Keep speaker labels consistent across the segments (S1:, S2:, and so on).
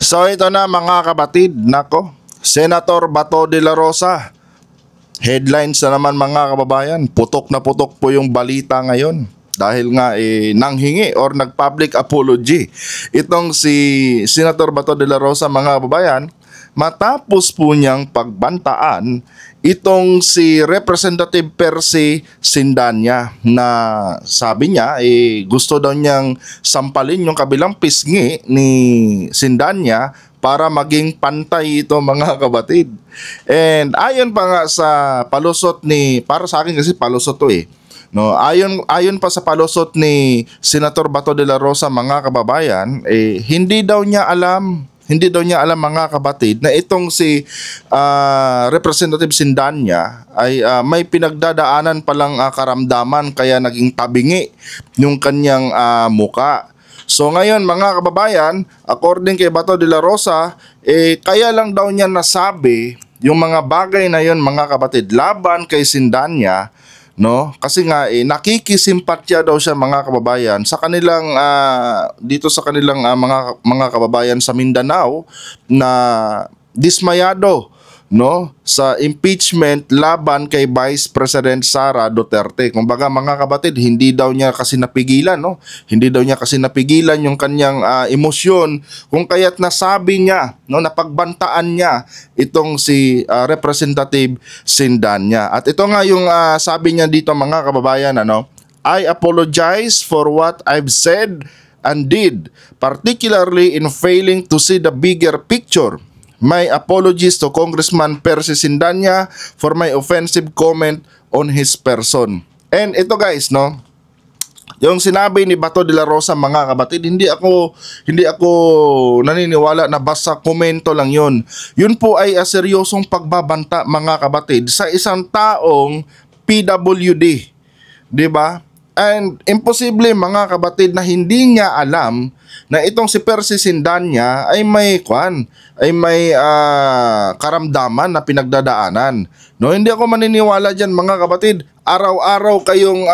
S1: So ito na mga kabatid, nako, Senator Bato de la Rosa. Headlines na naman mga kababayan, putok na putok po yung balita ngayon. Dahil nga nanghingi or nag-public apology itong si Senator Bato de la Rosa mga kababayan, matapos po niyang pagbantaan itong si Representative Percy Sindanya na sabi niya gusto daw niyang sampalin yung kabilang pisngi ni Sindanya para maging pantay ito mga kabatid. And ayon pa nga sa palusot ni, para sa akin kasi palusot to no, ayon pa sa palusot ni Senator Bato de la Rosa mga kababayan, hindi daw niya alam mga kabatid na itong si Representative Sindanya ay may pinagdadaanan palang karamdaman kaya naging tabingi yung kanyang muka. So ngayon mga kababayan, according kay Bato de la Rosa, kaya lang daw niya nasabi yung mga bagay na yon mga kabatid laban kay Sindanya, no? Kasi nga nakikisimpatya daw siya mga kababayan sa kanilang dito sa kanilang mga kababayan sa Mindanao na dismayado, no, sa impeachment laban kay Vice President Sara Duterte. Kumbaga mga kabatid, hindi daw niya kasi napigilan, no? Hindi daw niya kasi napigilan yung kanyang emosyon kung kaya't nasabi niya, no, napagbantaan niya itong si Representative Sindanya. At ito nga yung sabi niya dito mga kababayan, ano, I apologize for what I've said and did, particularly in failing to see the bigger picture. My apologies to Congressman Percy Sindanya for my offensive comment on his person. And ito guys, no, yung sinabi ni Bato de la Rosa mga kabatid, hindi ako naniniwala na basta komento lang yun. Yun po ay seryosong pagbabanta mga kabatid sa isang taong PWD, di ba? And imposible mga kabatid na hindi niya alam na itong si Percy Sindanya ay may karamdaman na pinagdadaanan. No, hindi ako maniniwala diyan mga kabatid. Araw-araw kayong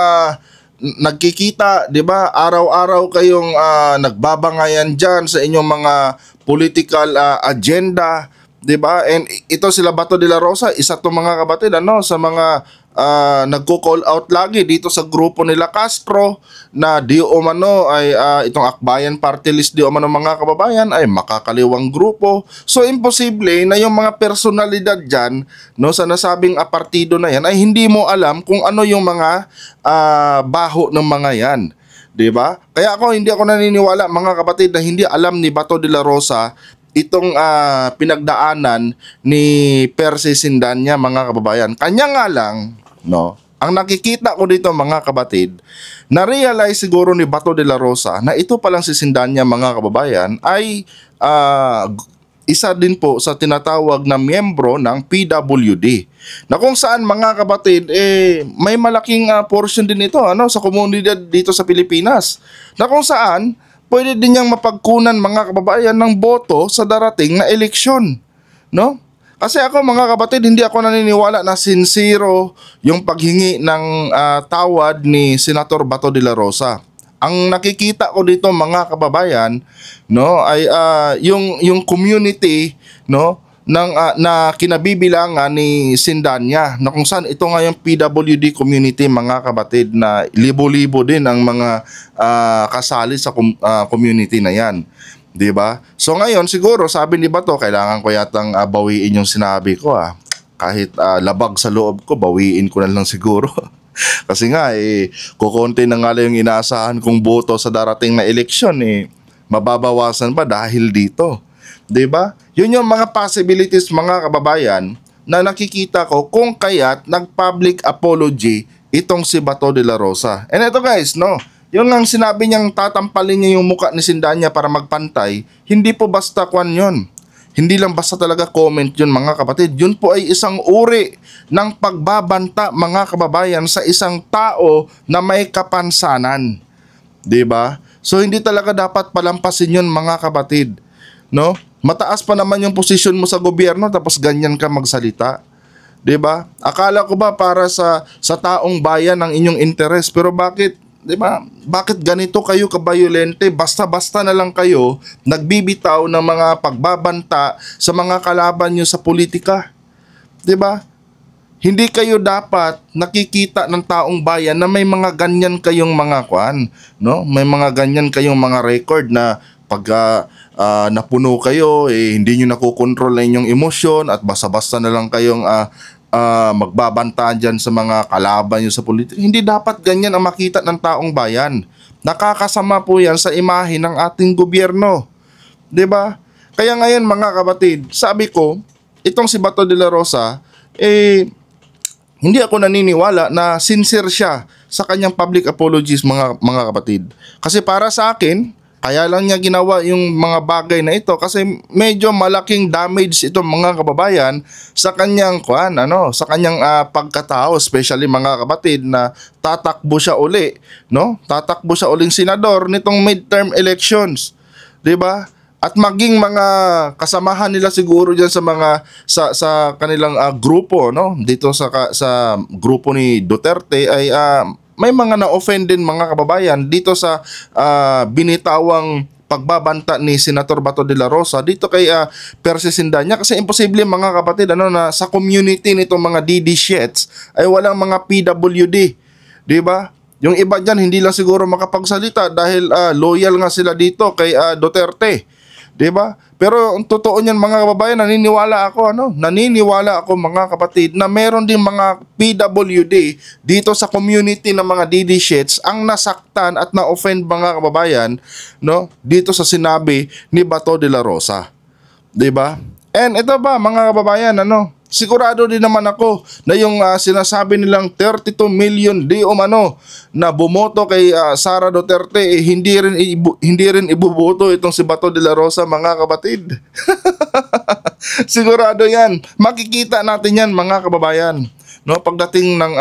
S1: nagkikita, 'di ba? Araw-araw kayong nagbabangayan diyan sa inyong mga political agenda, 'di ba? And ito sila Bato de la Rosa, isa to mga kabatid sa mga nagko-call out lagi dito sa grupo nila Castro na di umano ay itong Akbayan Party List di umano mga kababayan ay makakaliwang grupo. So imposible na yung mga personalidad diyan, no, sa nasabing partido na yan ay hindi mo alam kung ano yung mga baho ng mga yan, di ba? Kaya hindi ako naniniwala mga kapatid na hindi alam ni Bato de la Rosa itong pinagdaanan ni Percy Sindanya mga kababayan. Kanya nga lang, no, ang nakikita ko dito mga kabatid, na-realize siguro ni Bato de la Rosa na ito palang si Sindanya mga kababayan ay isa din po sa tinatawag na miyembro ng PWD, na kung saan mga kabatid may malaking portion din ito sa komunidad dito sa Pilipinas, na kung saan pwede din niyang mapagkunan mga kababayan ng boto sa darating na eleksyon, no? Kasi ako mga kabatid, hindi ako naniniwala na sincero yung paghingi ng tawad ni Senator Bato de la Rosa. Ang nakikita ko dito mga kababayan, no, ay yung community, no, na kinabibilangan ni Sindanya, na kung saan ito nga yung PWD community mga kabatid, na libo-libo din ang mga kasali sa community na yan, di ba? So ngayon siguro sabi ni Bato, kailangan ko yatang bawiin yung sinabi ko kahit labag sa loob ko, bawiin ko na lang siguro. Kasi nga kukonti na nga lang yung inaasahan kong boto sa darating na eleksyon, mababawasan ba dahil dito? 'Di ba? Yun yung mga possibilities mga kababayan na nakikita ko kung kaya't nag-public apology itong si Bato de la Rosa. And ito guys, no, yung ang sinabi niyang tatampalin niya yung muka ni Sindanya para magpantay, hindi po basta kwan yun. Hindi lang basta talaga comment yun mga kapatid. Yun po ay isang uri ng pagbabanta mga kababayan sa isang tao na may kapansanan. 'Di ba? So hindi talaga dapat palampasin yun mga kapatid, no? Mataas pa naman yung posisyon mo sa gobyerno tapos ganyan ka magsalita. 'Di ba? Akala ko ba para sa taong bayan ang inyong interes, pero bakit 'di ba? Bakit ganito kayo kabayolente? Basta-basta na lang kayo nagbibitaw ng mga pagbabanta sa mga kalaban nyo sa politika. 'Di ba? Hindi kayo dapat nakikita ng taong bayan na may mga ganyan kayong mga no? May mga ganyan kayong mga record na pag napuno kayo, hindi nyo nakokontrol na inyong emosyon at basta-basta na lang kayong magbabanta dyan sa mga kalaban nyo sa politika. Hindi dapat ganyan ang makita ng taong bayan. Nakakasama po yan sa imahe ng ating gobyerno. 'Di ba? Kaya ngayon mga kapatid, sabi ko, itong si Bato de la Rosa, hindi ako naniniwala na sincere siya sa kanyang public apologies mga kapatid. Kasi para sa akin, kaya lang niya ginawa yung mga bagay na ito kasi medyo malaking damage ito mga kababayan sa kanyang sa kanyang pagkatao, especially mga kapatid na tatakbo siya uli, no? Tatakbo siya uling senador nitong midterm elections. 'Di ba? At maging mga kasamahan nila siguro diyan sa mga sa kanilang grupo, no? Dito sa grupo ni Duterte ay may mga na-offend din mga kababayan dito sa binitawang pagbabanta ni Senator Bato de la Rosa dito kay Percy Sindanya, kasi imposible mga kapatid na sa community nitong mga DD shits ay walang mga PWD, 'di ba? Yung iba diyan hindi lang siguro makapagsalita dahil loyal nga sila dito kay Duterte, 'di ba? Pero ang totoo niyan mga kababayan, naniniwala ako mga kapatid na meron din mga PWD dito sa community ng mga DD shits ang nasaktan at na-offend mga kababayan, no? Dito sa sinabi ni Bato de la Rosa. 'Di ba? And ito ba mga kababayan, sigurado din naman ako na yung sinasabi nilang 32 million di umano na bumoto kay Sara Duterte, hindi rin ibuboto itong si Bato de la Rosa mga kapatid. Sigurado yan. Makikita natin yan mga kababayan. No, pagdating ng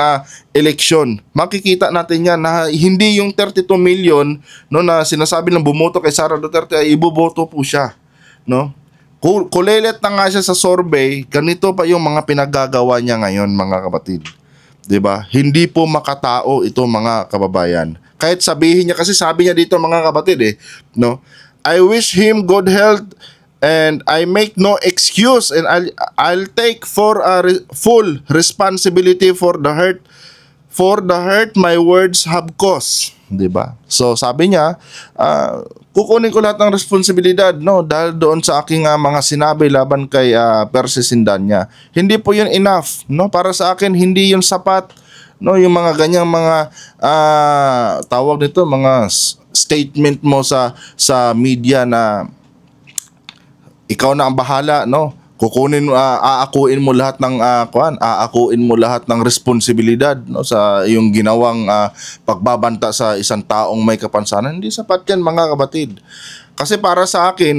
S1: eleksyon, makikita natin yan na hindi yung 32 million na sinasabi ng bumoto kay Sara Duterte ay ibuboto po siya, no? Kulelet na nga siya sa survey, ganito pa yung mga pinaggagawa niya ngayon mga kapatid. 'Di ba? Hindi po makatao ito mga kababayan. Kahit sabihin niya, kasi sabi niya dito mga kapatid no? I wish him good health and I make no excuse and I'll take full responsibility for the hurt my words have caused. 'Di ba? So sabi niya, kukunin ko lahat ng responsibilidad, no, dahil doon sa aking mga sinabi laban kay Percy Sindanya. Hindi po 'yun enough, no? Para sa akin hindi 'yun sapat, no, yung mga ganyang mga tawag nito, mga statement mo sa media na ikaw na ang bahala, no? Aakuin mo lahat ng aakuin mo lahat ng responsibilidad, no, sa iyong ginawang pagbabanta sa isang taong may kapansanan. Hindi sapat 'yan mga kapatid. Kasi para sa akin,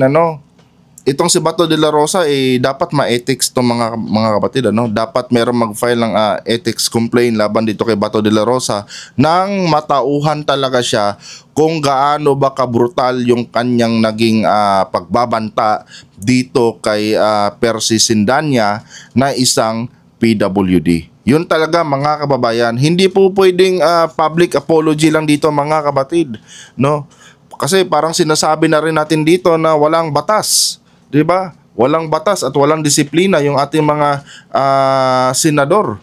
S1: itong si Bato de la Rosa dapat ma-ethics to mga kapatid, dapat merong mag-file ng ethics complaint laban dito kay Bato de la Rosa nang matauhan talaga siya kung gaano ba kabrutal yung kanyang naging pagbabanta dito kay Percy Sindanya na isang PWD. Yun talaga mga kababayan, hindi po pwedeng public apology lang dito mga kapatid, no? Kasi parang sinasabi na rin natin dito na walang batas, 'di ba? Walang batas at walang disiplina yung ating mga senador,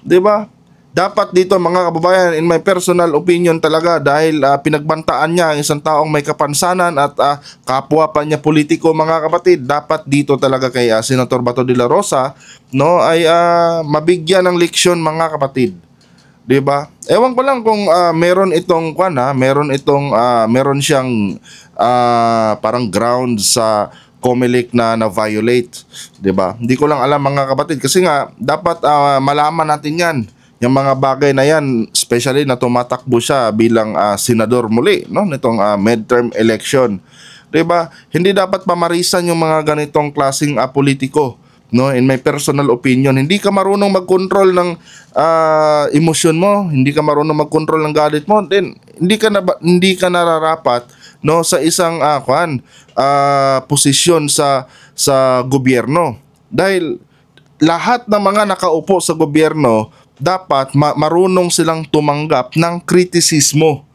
S1: 'di ba? Dapat dito mga kababayan, in my personal opinion talaga, dahil pinagbantaan niya ang isang taong may kapansanan at kapwa pa niya politiko mga kapatid, dapat dito talaga kay Senator Bato de la Rosa, no, ay mabigyan ng leksyon mga kapatid. 'Di ba? Ewan ko lang kung meron itong meron siyang parang ground sa COMELEC na violate, 'di ba? Hindi ko lang alam mga kapatid, kasi nga dapat malaman natin 'yan. Yung mga bagay na yan, especially na tumatakbo siya bilang senador muli, no, nitong midterm election. 'Di ba? Hindi dapat pamarisan yung mga ganitong klaseng politiko, no? In my personal opinion, hindi ka marunong mag-control ng emosyon mo, hindi ka marunong mag-control ng galit mo, then hindi ka nararapat, no, sa isang posisyon sa gobyerno. Dahil lahat ng mga nakaupo sa gobyerno dapat marunong silang tumanggap ng kritisismo,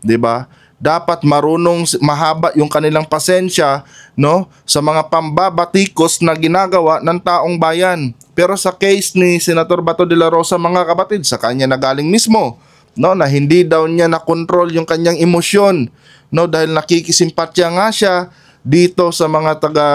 S1: 'di ba? Dapat marunong mahaba yung kanilang pasensya, no, sa mga pambabatikos na ginagawa ng taong bayan. Pero sa case ni Senator Bato de la Rosa, mga kapatid, sa kanya na galing mismo, no, na hindi daw niya na control yung kanyang emosyon, no, dahil nakikisimpatya nga siya dito sa mga taga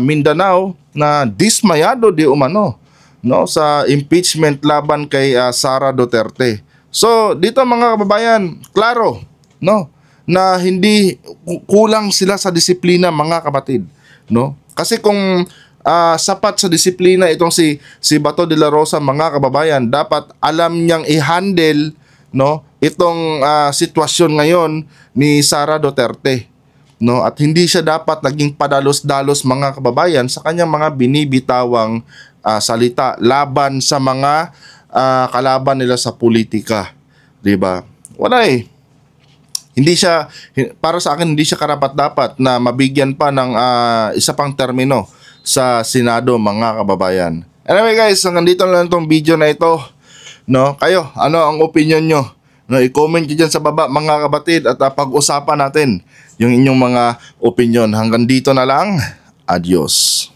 S1: Mindanao na dismayado di umano, no, sa impeachment laban kay Sara Duterte. So dito mga kababayan, klaro, no, na hindi kulang sila sa disiplina, mga kapatid, no? Kasi kung sapat sa disiplina itong si Bato de la Rosa, mga kababayan, dapat alam niyang i-handle, no, itong sitwasyon ngayon ni Sara Duterte, no, at hindi siya dapat naging padalos-dalos, mga kababayan, sa kanyang mga binibitawang salita laban sa mga kalaban nila sa politika, 'di ba? Wala eh. Hindi siya, para sa akin, hindi siya karapat-dapat na mabigyan pa ng isa pang termino sa Senado, mga kababayan. Anyway guys, hanggang dito na lang itong video na ito, no? Kayo, ano ang opinion nyo? No, i-comment nyo dyan sa baba, mga kapatid, at pag-usapan natin yung inyong mga opinion. Hanggang dito na lang. Adios.